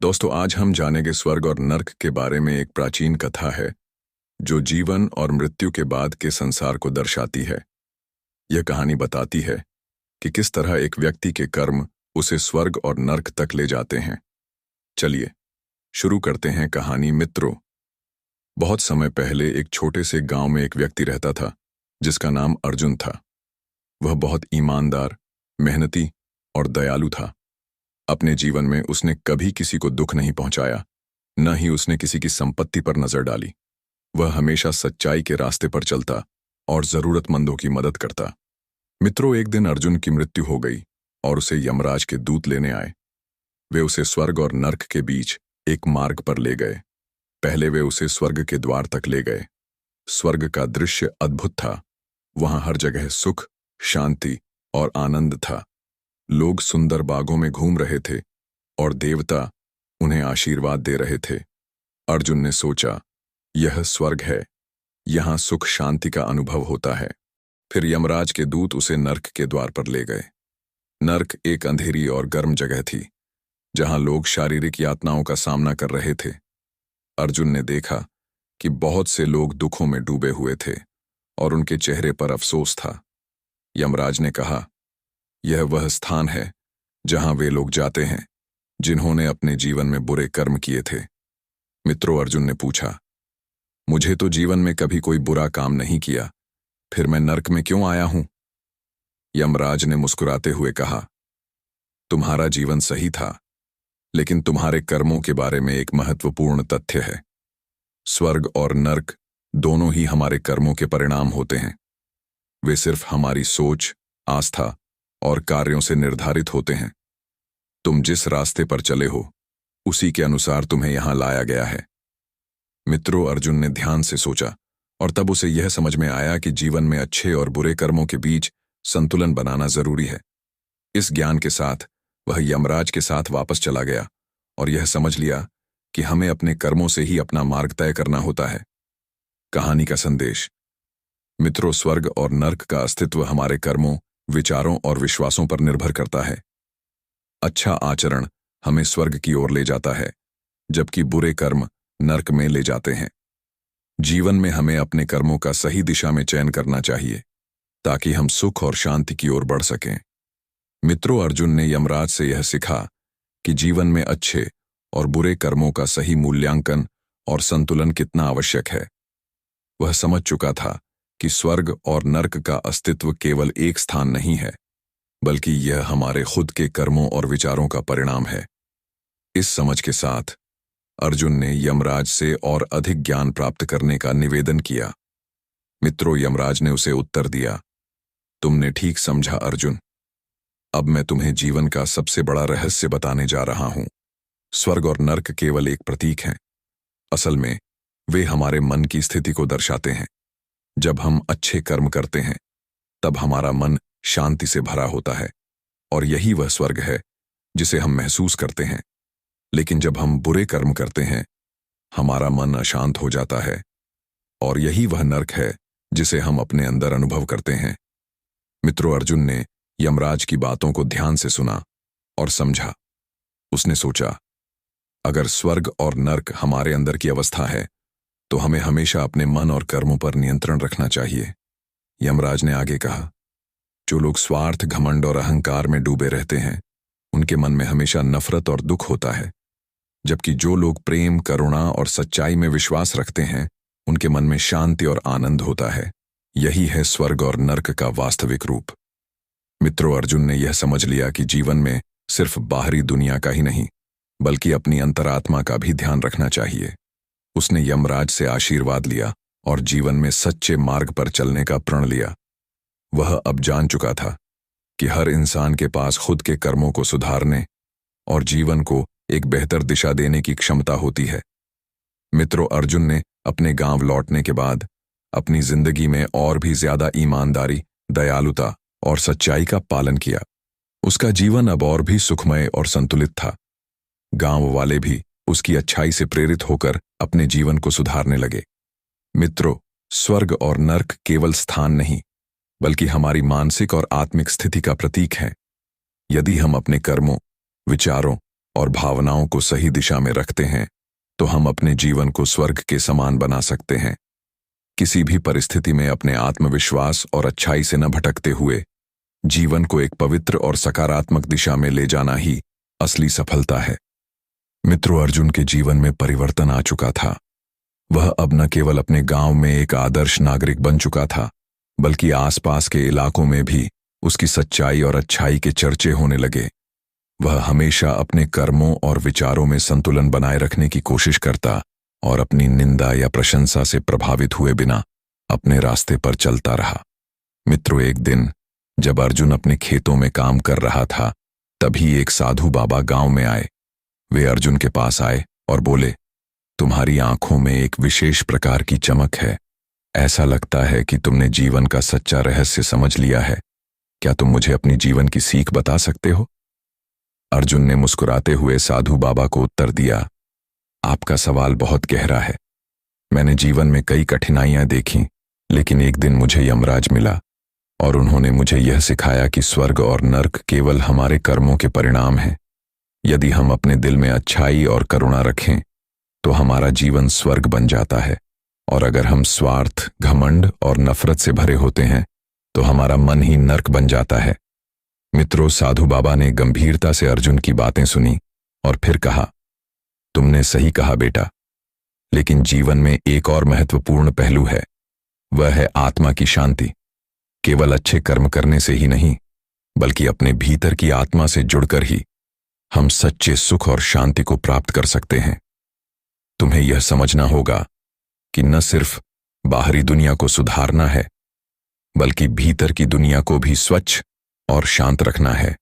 दोस्तों, आज हम जानेंगे स्वर्ग और नर्क के बारे में। एक प्राचीन कथा है जो जीवन और मृत्यु के बाद के संसार को दर्शाती है। यह कहानी बताती है कि किस तरह एक व्यक्ति के कर्म उसे स्वर्ग और नर्क तक ले जाते हैं। चलिए शुरू करते हैं कहानी। मित्रों, बहुत समय पहले एक छोटे से गांव में एक व्यक्ति रहता था जिसका नाम अर्जुन था। वह बहुत ईमानदार, मेहनती और दयालु था। अपने जीवन में उसने कभी किसी को दुख नहीं पहुंचाया, न ही उसने किसी की संपत्ति पर नजर डाली। वह हमेशा सच्चाई के रास्ते पर चलता और जरूरतमंदों की मदद करता। मित्रों, एक दिन अर्जुन की मृत्यु हो गई और उसे यमराज के दूत लेने आए। वे उसे स्वर्ग और नर्क के बीच एक मार्ग पर ले गए। पहले वे उसे स्वर्ग के द्वार तक ले गए। स्वर्ग का दृश्य अद्भुत था। वहां हर जगह सुख, शांति और आनंद था। लोग सुंदर बागों में घूम रहे थे और देवता उन्हें आशीर्वाद दे रहे थे। अर्जुन ने सोचा, यह स्वर्ग है, यहां सुख शांति का अनुभव होता है। फिर यमराज के दूत उसे नर्क के द्वार पर ले गए। नर्क एक अंधेरी और गर्म जगह थी जहां लोग शारीरिक यातनाओं का सामना कर रहे थे। अर्जुन ने देखा कि बहुत से लोग दुखों में डूबे हुए थे और उनके चेहरे पर अफसोस था। यमराज ने कहा, यह वह स्थान है जहां वे लोग जाते हैं जिन्होंने अपने जीवन में बुरे कर्म किए थे। मित्रों, अर्जुन ने पूछा, मुझे तो जीवन में कभी कोई बुरा काम नहीं किया, फिर मैं नर्क में क्यों आया हूं? यमराज ने मुस्कुराते हुए कहा, तुम्हारा जीवन सही था, लेकिन तुम्हारे कर्मों के बारे में एक महत्वपूर्ण तथ्य है। स्वर्ग और नर्क दोनों ही हमारे कर्मों के परिणाम होते हैं। वे सिर्फ हमारी सोच, आस्था और कार्यों से निर्धारित होते हैं। तुम जिस रास्ते पर चले हो उसी के अनुसार तुम्हें यहां लाया गया है। मित्रों, अर्जुन ने ध्यान से सोचा और तब उसे यह समझ में आया कि जीवन में अच्छे और बुरे कर्मों के बीच संतुलन बनाना जरूरी है। इस ज्ञान के साथ वह यमराज के साथ वापस चला गया और यह समझ लिया कि हमें अपने कर्मों से ही अपना मार्ग तय करना होता है। कहानी का संदेश। मित्रों, स्वर्ग और नर्क का अस्तित्व हमारे कर्मों, विचारों और विश्वासों पर निर्भर करता है। अच्छा आचरण हमें स्वर्ग की ओर ले जाता है, जबकि बुरे कर्म नर्क में ले जाते हैं। जीवन में हमें अपने कर्मों का सही दिशा में चयन करना चाहिए ताकि हम सुख और शांति की ओर बढ़ सकें। मित्रों, अर्जुन ने यमराज से यह सीखा कि जीवन में अच्छे और बुरे कर्मों का सही मूल्यांकन और संतुलन कितना आवश्यक है। वह समझ चुका था कि स्वर्ग और नर्क का अस्तित्व केवल एक स्थान नहीं है, बल्कि यह हमारे खुद के कर्मों और विचारों का परिणाम है। इस समझ के साथ अर्जुन ने यमराज से और अधिक ज्ञान प्राप्त करने का निवेदन किया। मित्रों, यमराज ने उसे उत्तर दिया, तुमने ठीक समझा अर्जुन। अब मैं तुम्हें जीवन का सबसे बड़ा रहस्य बताने जा रहा हूं। स्वर्ग और नर्क केवल एक प्रतीक हैं। असल में वे हमारे मन की स्थिति को दर्शाते हैं। जब हम अच्छे कर्म करते हैं तब हमारा मन शांति से भरा होता है और यही वह स्वर्ग है जिसे हम महसूस करते हैं। लेकिन जब हम बुरे कर्म करते हैं हमारा मन अशांत हो जाता है और यही वह नर्क है जिसे हम अपने अंदर अनुभव करते हैं। मित्रों, अर्जुन ने यमराज की बातों को ध्यान से सुना और समझा। उसने सोचा, अगर स्वर्ग और नर्क हमारे अंदर की अवस्था है तो हमें हमेशा अपने मन और कर्मों पर नियंत्रण रखना चाहिए। यमराज ने आगे कहा, जो लोग स्वार्थ, घमंड और अहंकार में डूबे रहते हैं उनके मन में हमेशा नफरत और दुख होता है, जबकि जो लोग प्रेम, करुणा और सच्चाई में विश्वास रखते हैं उनके मन में शांति और आनंद होता है। यही है स्वर्ग और नर्क का वास्तविक रूप। मित्रों, अर्जुन ने यह समझ लिया कि जीवन में सिर्फ बाहरी दुनिया का ही नहीं बल्कि अपनी अंतरात्मा का भी ध्यान रखना चाहिए। उसने यमराज से आशीर्वाद लिया और जीवन में सच्चे मार्ग पर चलने का प्रण लिया। वह अब जान चुका था कि हर इंसान के पास खुद के कर्मों को सुधारने और जीवन को एक बेहतर दिशा देने की क्षमता होती है। मित्रों, अर्जुन ने अपने गांव लौटने के बाद अपनी जिंदगी में और भी ज्यादा ईमानदारी, दयालुता और सच्चाई का पालन किया। उसका जीवन अब और भी सुखमय और संतुलित था। गांव वाले भी उसकी अच्छाई से प्रेरित होकर अपने जीवन को सुधारने लगे। मित्रों, स्वर्ग और नर्क केवल स्थान नहीं बल्कि हमारी मानसिक और आत्मिक स्थिति का प्रतीक हैं। यदि हम अपने कर्मों, विचारों और भावनाओं को सही दिशा में रखते हैं तो हम अपने जीवन को स्वर्ग के समान बना सकते हैं। किसी भी परिस्थिति में अपने आत्मविश्वास और अच्छाई से न भटकते हुए जीवन को एक पवित्र और सकारात्मक दिशा में ले जाना ही असली सफलता है। मित्रों, अर्जुन के जीवन में परिवर्तन आ चुका था। वह अब न केवल अपने गांव में एक आदर्श नागरिक बन चुका था, बल्कि आसपास के इलाकों में भी उसकी सच्चाई और अच्छाई के चर्चे होने लगे। वह हमेशा अपने कर्मों और विचारों में संतुलन बनाए रखने की कोशिश करता और अपनी निंदा या प्रशंसा से प्रभावित हुए बिना अपने रास्ते पर चलता रहा। मित्रों, एक दिन जब अर्जुन अपने खेतों में काम कर रहा था, तभी एक साधु बाबा गांव में आए। वे अर्जुन के पास आए और बोले, तुम्हारी आंखों में एक विशेष प्रकार की चमक है। ऐसा लगता है कि तुमने जीवन का सच्चा रहस्य समझ लिया है। क्या तुम मुझे अपनी जीवन की सीख बता सकते हो? अर्जुन ने मुस्कुराते हुए साधु बाबा को उत्तर दिया, आपका सवाल बहुत गहरा है। मैंने जीवन में कई कठिनाइयां देखी, लेकिन एक दिन मुझे यमराज मिला और उन्होंने मुझे यह सिखाया कि स्वर्ग और नर्क केवल हमारे कर्मों के परिणाम हैं। यदि हम अपने दिल में अच्छाई और करुणा रखें तो हमारा जीवन स्वर्ग बन जाता है, और अगर हम स्वार्थ, घमंड और नफरत से भरे होते हैं तो हमारा मन ही नर्क बन जाता है। मित्रों, साधु बाबा ने गंभीरता से अर्जुन की बातें सुनी और फिर कहा, तुमने सही कहा बेटा, लेकिन जीवन में एक और महत्वपूर्ण पहलू है। वह है आत्मा की शांति। केवल अच्छे कर्म करने से ही नहीं, बल्कि अपने भीतर की आत्मा से जुड़कर ही हम सच्चे सुख और शांति को प्राप्त कर सकते हैं। तुम्हें यह समझना होगा कि न सिर्फ बाहरी दुनिया को सुधारना है, बल्कि भीतर की दुनिया को भी स्वच्छ और शांत रखना है।